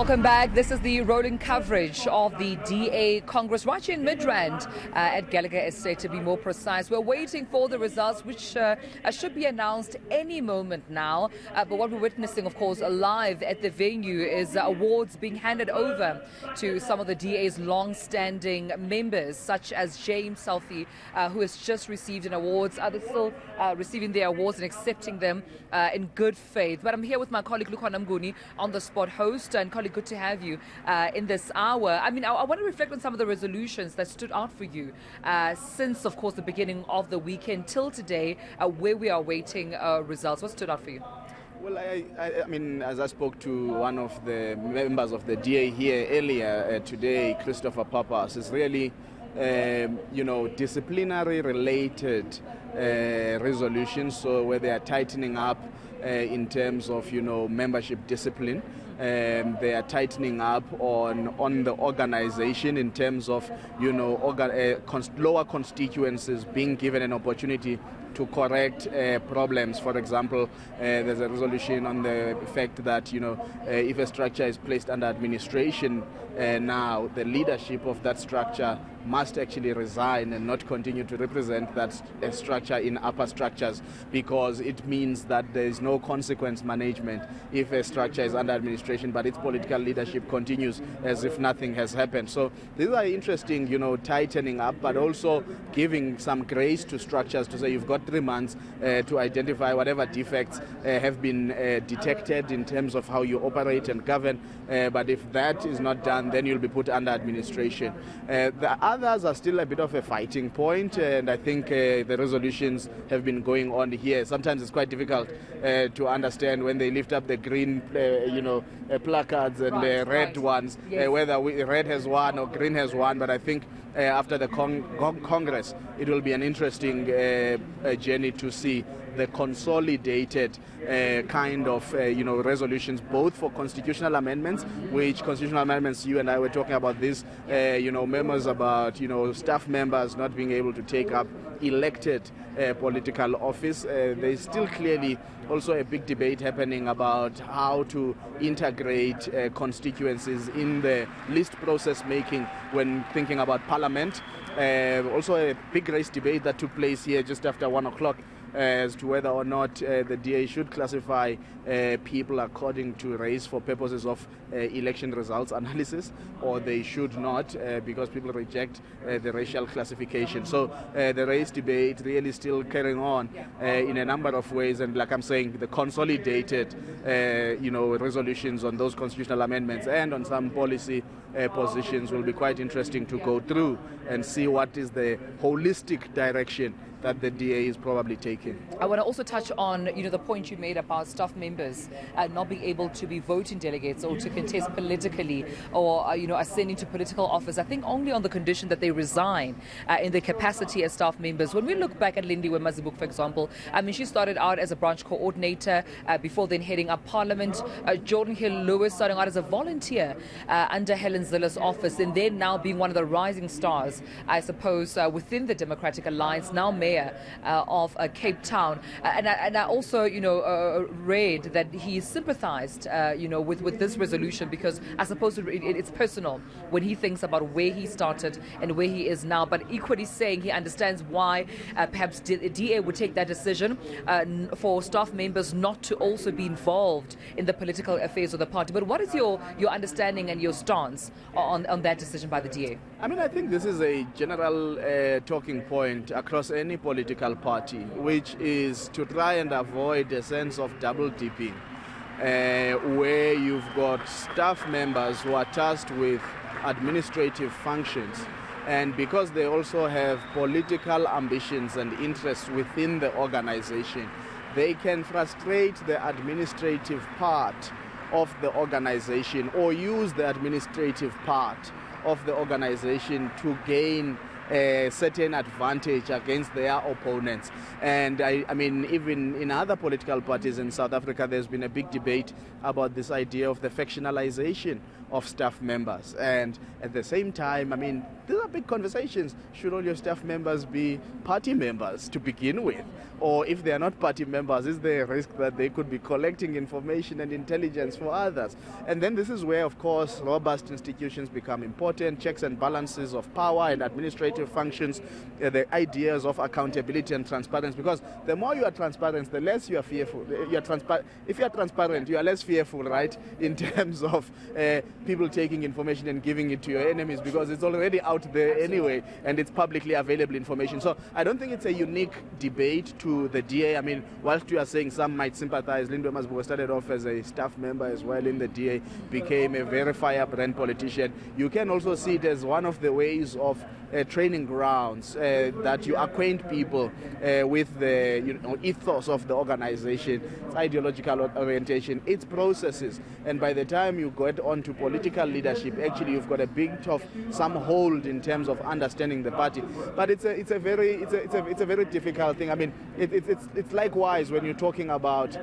Welcome back. This is the rolling coverage of the DA Congress right here in Midrand at Gallagher Estate, to be more precise. We're waiting for the results, which should be announced any moment now. But what we're witnessing, of course, live at the venue is awards being handed over to some of the DA's long-standing members, such as James Selfie, who has just received an award. Others still receiving their awards and accepting them in good faith. But I'm here with my colleague Lukhona Mnguni, on the spot host. And colleague, good to have you in this hour. I want to reflect on some of the resolutions that stood out for you since, of course, the beginning of the weekend till today, where we are waiting results. What stood out for you? Well, I mean, as I spoke to one of the members of the DA here earlier today, Christopher Papas, is really, disciplinary related resolutions, so where they are tightening up in terms of, membership discipline. They are tightening up on the organization in terms of, lower constituencies being given an opportunity to correct problems. For example, there's a resolution on the fact that, if a structure is placed under administration now, the leadership of that structure must actually resign and not continue to represent that structure in upper structures, because it means that there is no consequence management if a structure is under administration but its political leadership continues as if nothing has happened. So these are interesting, tightening up, but also giving some grace to structures to say you've got 3 months to identify whatever defects have been detected in terms of how you operate and govern, but if that is not done, then you'll be put under administration. The others are still a bit of a fighting point, and I think the resolutions have been going on here. Sometimes it's quite difficult to understand when they lift up the green, placards and the red ones, whether red has won or green has won. But I think after the Congress, it will be an interesting journey to see the consolidated kind of resolutions, both for constitutional amendments, which constitutional amendments, you and I were talking about this, memos about staff members not being able to take up elected political office. There's still clearly also a big debate happening about how to integrate constituencies in the list process making when thinking about parliament. Also a big race debate that took place here just after 1 o'clock as to whether or not the DA should classify people according to race for purposes of election results analysis, or they should not, because people reject the racial classification. So the race debate really still carrying on in a number of ways, and like I'm saying, the consolidated resolutions on those constitutional amendments and on some policy positions will be quite interesting to go through and see what is the holistic direction that the DA is probably taking. I want to also touch on, the point you made about staff members not being able to be voting delegates or to contest politically or, ascending to political office. I think only on the condition that they resign in their capacity as staff members. When we look back at Lindiwe Mazibuk, for example, she started out as a branch coordinator before then heading up Parliament. Jordan Hill-Lewis starting out as a volunteer under Helen Zilla's office, and then now being one of the rising stars, I suppose, within the Democratic Alliance, now mayor of Cape Town. And I also, read that he sympathized, with this resolution, because I suppose it's personal when he thinks about where he started and where he is now. But equally saying he understands why perhaps DA would take that decision for staff members not to also be involved in the political affairs of the party. But what is your understanding and your stance on that decision by the DA? I think this is a general talking point across any political party, which is to try and avoid a sense of double dipping, where you've got staff members who are tasked with administrative functions, and because they also have political ambitions and interests within the organization, they can frustrate the administrative part of the organization or use the administrative part of the organization to gain a certain advantage against their opponents. And even in other political parties in South Africa, there's been a big debate about this idea of the factionalization of staff members. And at the same time, these are big conversations. Should all your staff members be party members to begin with? Or if they are not party members, is there a risk that they could be collecting information and intelligence for others? And then this is where, of course, robust institutions become important, checks and balances of power and administrative functions, the ideas of accountability and transparency, because the more you are transparent, the less you are fearful. If you are transparent, you are less fearful, right, in terms of people taking information and giving it to your enemies, because it's already out there anyway, and it's publicly available information. So I don't think it's a unique debate to the DA. I mean, whilst you are saying some might sympathize, Lindwe Masbuko started off as a staff member as well in the DA, became a very firebrand politician. You can also see it as one of the ways of training grounds that you acquaint people with the ethos of the organization, its ideological orientation, its processes, and by the time you get onto political leadership, actually you've got a bit of some hold in terms of understanding the party. But it's a very difficult thing. I mean, it's likewise when you're talking about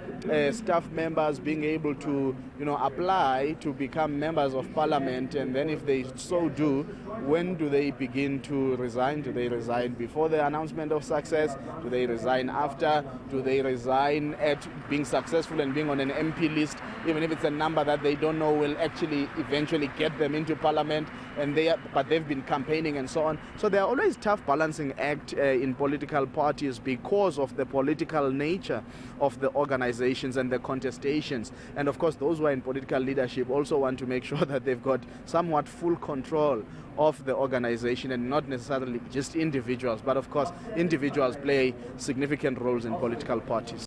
staff members being able to apply to become members of parliament, and then if they so do, when do they begin to resign? Do they resign before the announcement of success? Do they resign after? Do they resign at being successful and being on an MP list, even if it's a number that they don't know will actually eventually get them into parliament, but they've been campaigning and so on. So there are always tough balancing act in political parties because of the political nature of the organizations and the contestations. And of course, those who are in political leadership also want to make sure that they've got somewhat full control of the organization, and not necessarily just individuals, but of course individuals play significant roles in political parties.